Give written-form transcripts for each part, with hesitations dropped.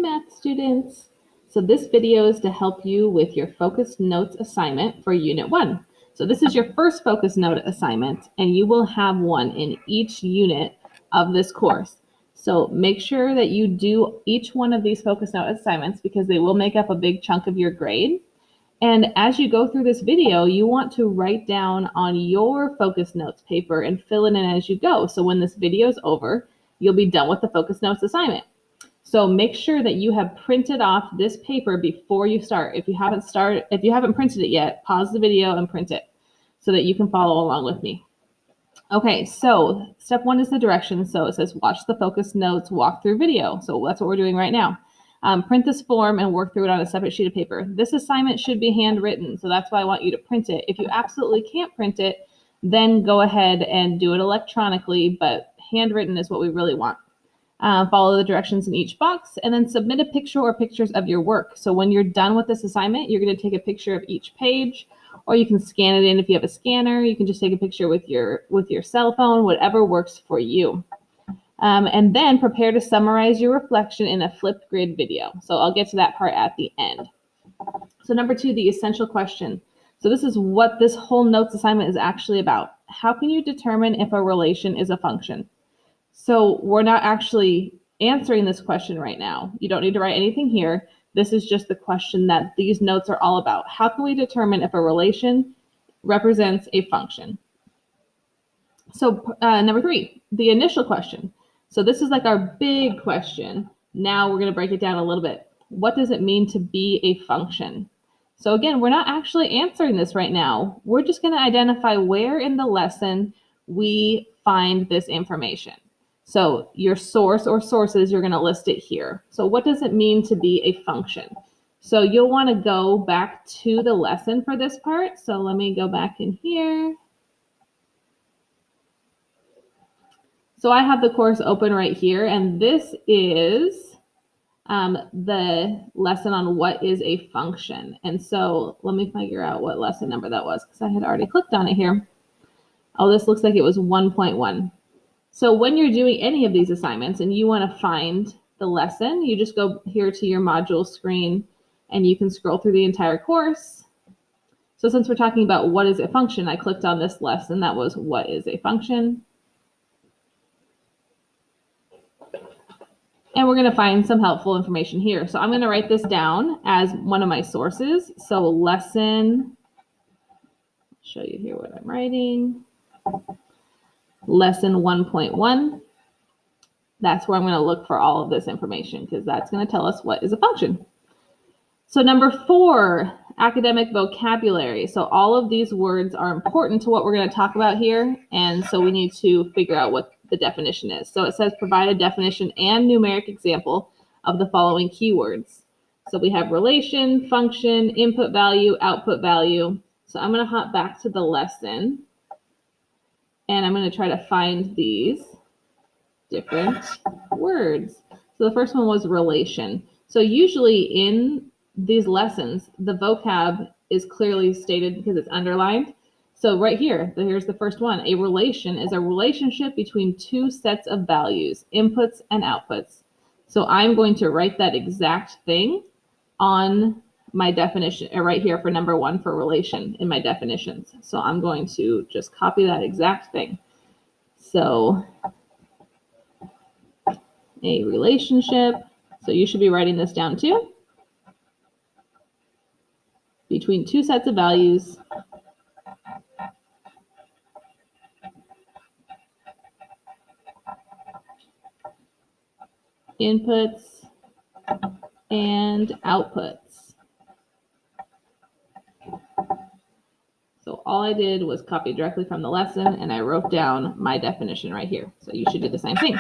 math students. So this video is to help you with your focus notes assignment for Unit 1. So this is your first focus note assignment, and you will have one in each unit of this course. So make sure that you do each one of these focus note assignments because they will make up a big chunk of your grade. And as you go through this video, you want to write down on your focus notes paper and fill it in as you go. So when this video is over, you'll be done with the focus notes assignment. So make sure that you have printed off this paper before you start. If you haven't printed it yet, pause the video and print it so that you can follow along with me. Okay, so step 1 is the directions. So it says watch the focus notes walkthrough video. So that's what we're doing right now. Print this form and work through it on a separate sheet of paper. This assignment should be handwritten, so that's why I want you to print it. If you absolutely can't print it, then go ahead and do it electronically, but handwritten is what we really want. Follow the directions in each box, and then submit a picture or pictures of your work. So when you're done with this assignment, you're going to take a picture of each page, or you can scan it in if you have a scanner. You can just take a picture with your cell phone, whatever works for you. And then prepare to summarize your reflection in a flipped grid video. So I'll get to that part at the end. So number 2, the essential question. So this is what this whole notes assignment is actually about. How can you determine if a relation is a function? So we're not actually answering this question right now. You don't need to write anything here. This is just the question that these notes are all about. How can we determine if a relation represents a function? So number 3, the initial question. So this is like our big question. Now we're going to break it down a little bit. What does it mean to be a function? So again, we're not actually answering this right now. We're just going to identify where in the lesson we find this information. So your source or sources, you're going to list it here. So what does it mean to be a function? So you'll want to go back to the lesson for this part. So let me go back in here. So I have the course open right here, and this is the lesson on what is a function. And so let me figure out what lesson number that was because I had already clicked on it here. Oh, this looks like it was 1.1. So when you're doing any of these assignments and you want to find the lesson, you just go here to your module screen and you can scroll through the entire course. So since we're talking about what is a function, I clicked on this lesson that was what is a function. And we're going to find some helpful information here. So I'm going to write this down as one of my sources. So lesson, I'll show you here what I'm writing. Lesson 1.1. That's where I'm going to look for all of this information because that's going to tell us what is a function. So number 4, academic vocabulary. So all of these words are important to what we're going to talk about here. And so we need to figure out what the definition is. So it says provide a definition and numeric example of the following keywords. So we have relation, function, input value, output value. So I'm going to hop back to the lesson and I'm going to try to find these different words. So the first one was relation. So usually in these lessons, the vocab is clearly stated because it's underlined. So right here, here's the first one. A relation is a relationship between two sets of values, inputs and outputs. So I'm going to write that exact thing on my definition right here for number 1 for relation in my definitions. So I'm going to just copy that exact thing. So a relationship. So you should be writing this down too. Between two sets of values. Inputs and outputs. So all I did was copy directly from the lesson and I wrote down my definition right here. So you should do the same thing.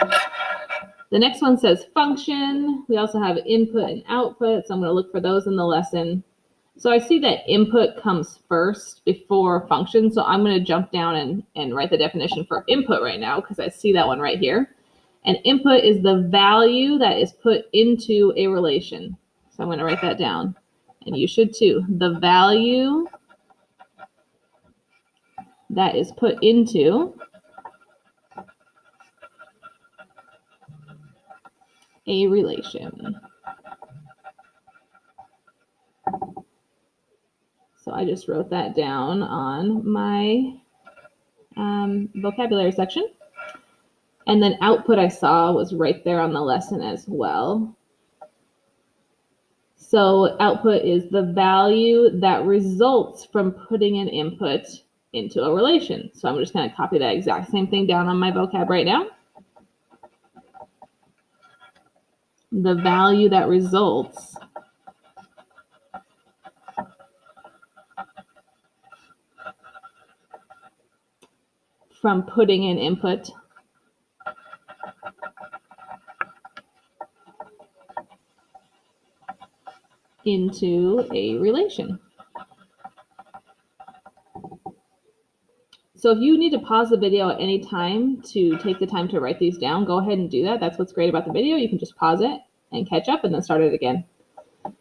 The next one says function. We also have input and output. So I'm going to look for those in the lesson. So I see that input comes first before function. So I'm going to jump down and write the definition for input right now because I see that one right here. And input is the value that is put into a relation. So I'm going to write that down. And you should too. The value that is put into a relation. So I just wrote that down on my vocabulary section. And then output I saw was right there on the lesson as well. So output is the value that results from putting an input into a relation. So I'm just going to copy that exact same thing down on my vocab right now. The value that results from putting an input into a relation. So if you need to pause the video at any time to take the time to write these down, go ahead and do that. That's what's great about the video. You can just pause it and catch up and then start it again.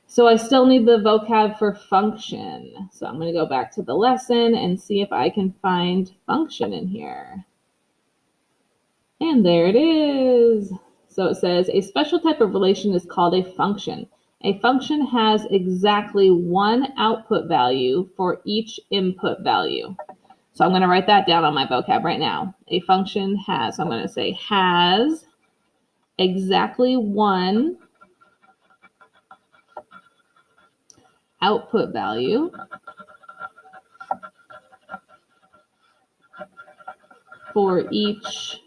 So I still need the vocab for function. So I'm going to go back to the lesson and see if I can find function in here. And there it is. So it says a special type of relation is called a function. A function has exactly one output value for each input value. So I'm going to write that down on my vocab right now. A function has, I'm going to say has exactly one output value for each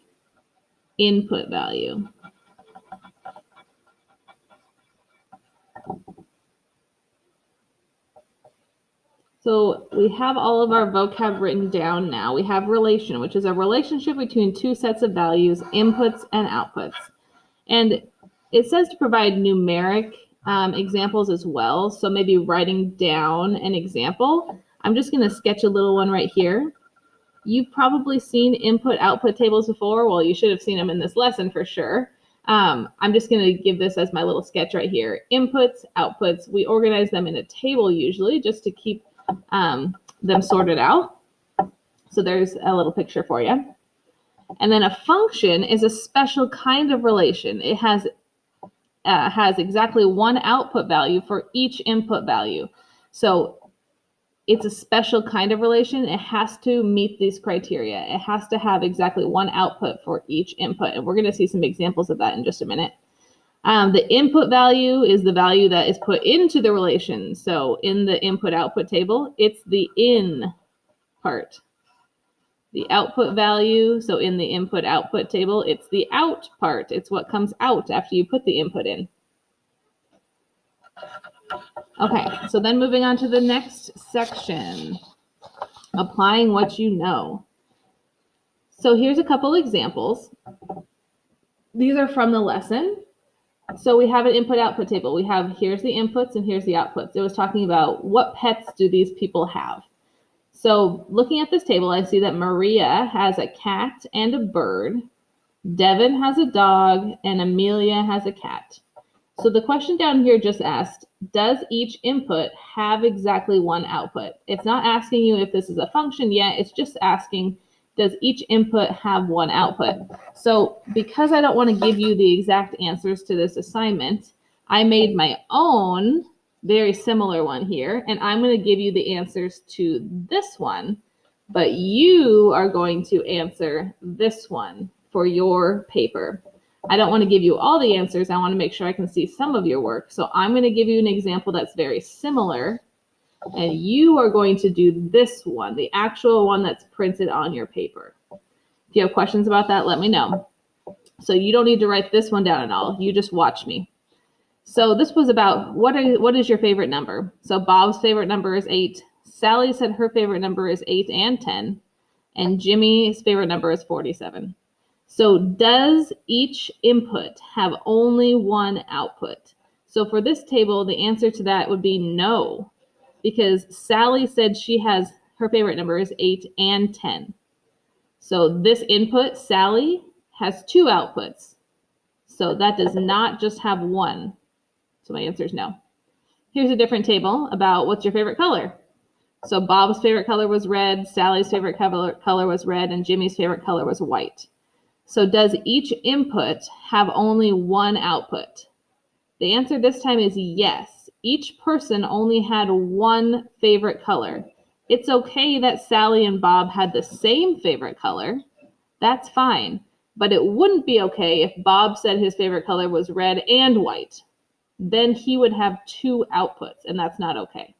input value. So we have all of our vocab written down now. We have relation, which is a relationship between two sets of values, inputs and outputs. And it says to provide numeric examples as well. So maybe writing down an example. I'm just going to sketch a little one right here. You've probably seen input-output tables before. Well, you should have seen them in this lesson for sure. I'm just going to give this as my little sketch right here. Inputs, outputs, we organize them in a table usually just to keep them sorted out. So there's a little picture for you. And then a function is a special kind of relation. It has exactly one output value for each input value. So it's a special kind of relation. It has to meet these criteria. It has to have exactly one output for each input. And we're going to see some examples of that in just a minute. The input value is the value that is put into the relation. So in the input-output table, it's the in part. The output value, so in the input-output table, it's the out part. It's what comes out after you put the input in. Okay, so then moving on to the next section, applying what you know. So here's a couple examples. These are from the lesson. So we have an input-output table. We have, here's the inputs and here's the outputs. It was talking about what pets do these people have. So looking at this table, I see that Maria has a cat and a bird. Devin has a dog and Amelia has a cat. So the question down here just asked, does each input have exactly one output? It's not asking you if this is a function yet. It's just asking, does each input have one output? So because I don't want to give you the exact answers to this assignment, I made my own very similar one here, and I'm going to give you the answers to this one, but you are going to answer this one for your paper. I don't want to give you all the answers. I want to make sure I can see some of your work. So I'm going to give you an example that's very similar, and you are going to do this one, the actual one that's printed on your paper. If you have questions about that, let me know. So you don't need to write this one down at all. You just watch me. So this was about what is your favorite number? So Bob's favorite number is 8. Sally said her favorite number is 8 and 10. And Jimmy's favorite number is 47. So does each input have only one output? So for this table, the answer to that would be no, because Sally said her favorite number is 8 and 10. So this input, Sally, has 2 outputs. So that does not just have one. So my answer is no. Here's a different table about what's your favorite color. So Bob's favorite color was red, Sally's favorite color was red, and Jimmy's favorite color was white. So does each input have only one output? The answer this time is yes. each person only had one favorite color. It's okay that Sally and Bob had the same favorite color. That's fine. But it wouldn't be okay if Bob said his favorite color was red and white. Then he would have two outputs, and that's not okay.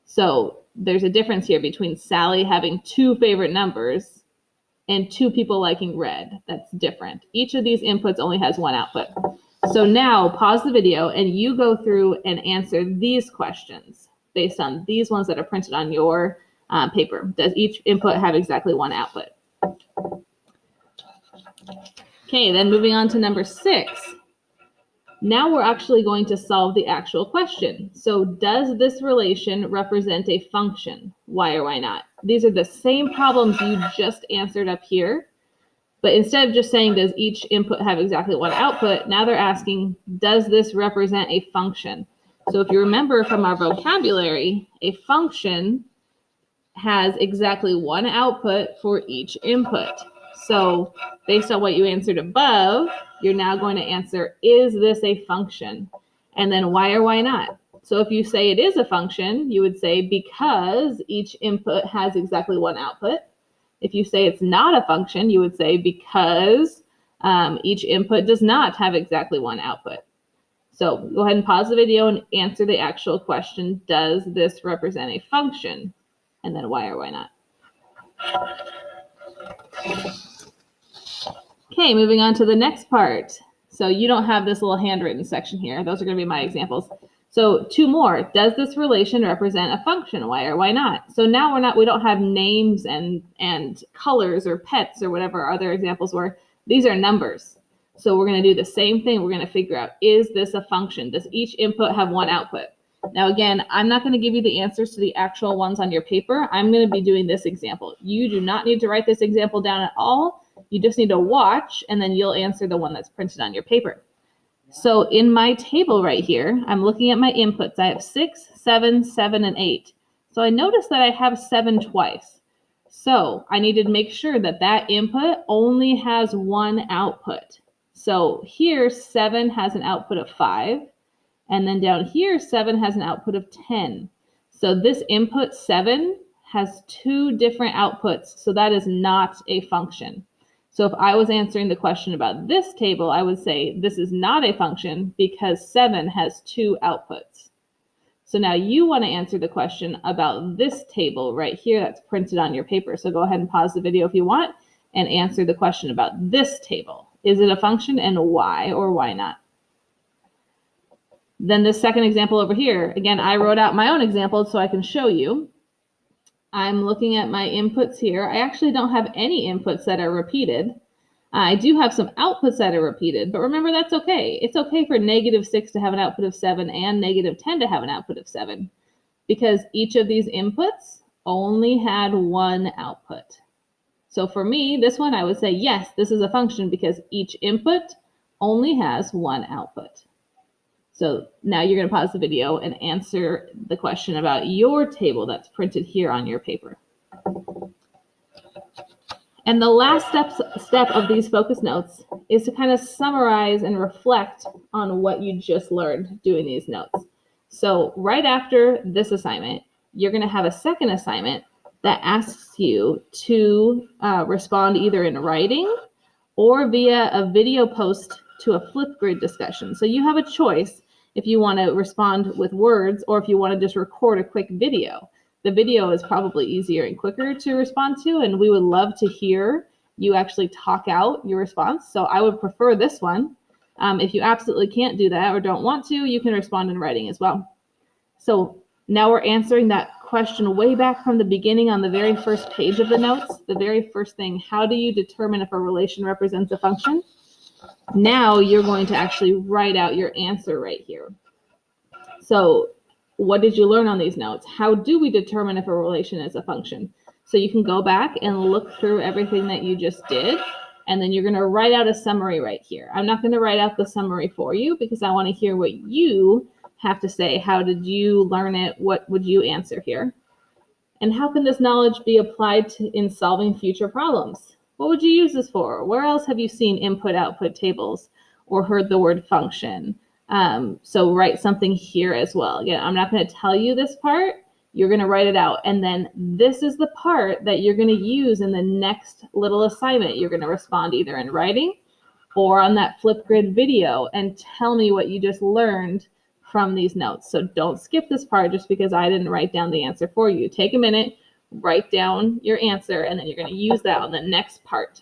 So there's a difference here between Sally having two favorite numbers and two people liking red. That's different. Each of these inputs only has one output. So now pause the video and you go through and answer these questions based on these ones that are printed on your paper. Does each input have exactly one output? Okay, then moving on to number 6. Now we're actually going to solve the actual question. So does this relation represent a function? Why or why not? These are the same problems you just answered up here. But instead of just saying, does each input have exactly one output, now they're asking, does this represent a function? So if you remember from our vocabulary, a function has exactly one output for each input. So based on what you answered above, you're now going to answer, is this a function? And then why or why not? So if you say it is a function, you would say because each input has exactly one output. If you say it's not a function, you would say because each input does not have exactly one output. So go ahead and pause the video and answer the actual question. Does this represent a function? And then why or why not? Okay, moving on to the next part. So you don't have this little handwritten section here. Those are going to be my examples. So 2 more. Does this relation represent a function? Why or why not? So now we don't have names and colors or pets or whatever our other examples were. These are numbers. So we're going to do the same thing. We're going to figure out, is this a function? Does each input have one output? Now, again, I'm not going to give you the answers to the actual ones on your paper. I'm going to be doing this example. You do not need to write this example down at all. You just need to watch, and then you'll answer the one that's printed on your paper. So in my table right here, I'm looking at my inputs. I have 6, 7, 7, and 8. So I notice that I have 7 twice. So I need to make sure that that input only has one output. So here, 7 has an output of 5. And then down here, 7 has an output of 10. So this input 7 has 2 different outputs. So that is not a function. So if I was answering the question about this table, I would say this is not a function because 7 has 2 outputs. So now you want to answer the question about this table right here that's printed on your paper. So go ahead and pause the video if you want and answer the question about this table. Is it a function and why or why not? Then the second example over here, again, I wrote out my own example so I can show you. I'm looking at my inputs here. I actually don't have any inputs that are repeated. I do have some outputs that are repeated, but remember, that's okay. It's okay for -6 to have an output of 7 and -10 to have an output of 7 because each of these inputs only had one output. So for me, this one, I would say, yes, this is a function because each input only has one output. So now you're going to pause the video and answer the question about your table that's printed here on your paper. And the last step of these focus notes is to kind of summarize and reflect on what you just learned doing these notes. So right after this assignment, you're going to have a second assignment that asks you to respond either in writing or via a video post to a Flipgrid discussion. So you have a choice if you want to respond with words or if you want to just record a quick video. The video is probably easier and quicker to respond to, and we would love to hear you actually talk out your response. So I would prefer this one. If you absolutely can't do that or don't want to, you can respond in writing as well. So now we're answering that question way back from the beginning on the very first page of the notes. The very first thing, how do you determine if a relation represents a function? Now you're going to actually write out your answer right here. So what did you learn on these notes? How do we determine if a relation is a function? So you can go back and look through everything that you just did, and then you're going to write out a summary right here. I'm not going to write out the summary for you because I want to hear what you have to say. How did you learn it? What would you answer here? And how can this knowledge be applied in solving future problems? What would you use this for? Where else have you seen input-output tables or heard the word function? So write something here as well. Again, I'm not going to tell you this part. You're going to write it out. And then this is the part that you're going to use in the next little assignment. You're going to respond either in writing or on that Flipgrid video and tell me what you just learned from these notes. So don't skip this part just because I didn't write down the answer for you. Take a minute, write down your answer, and then you're going to use that on the next part.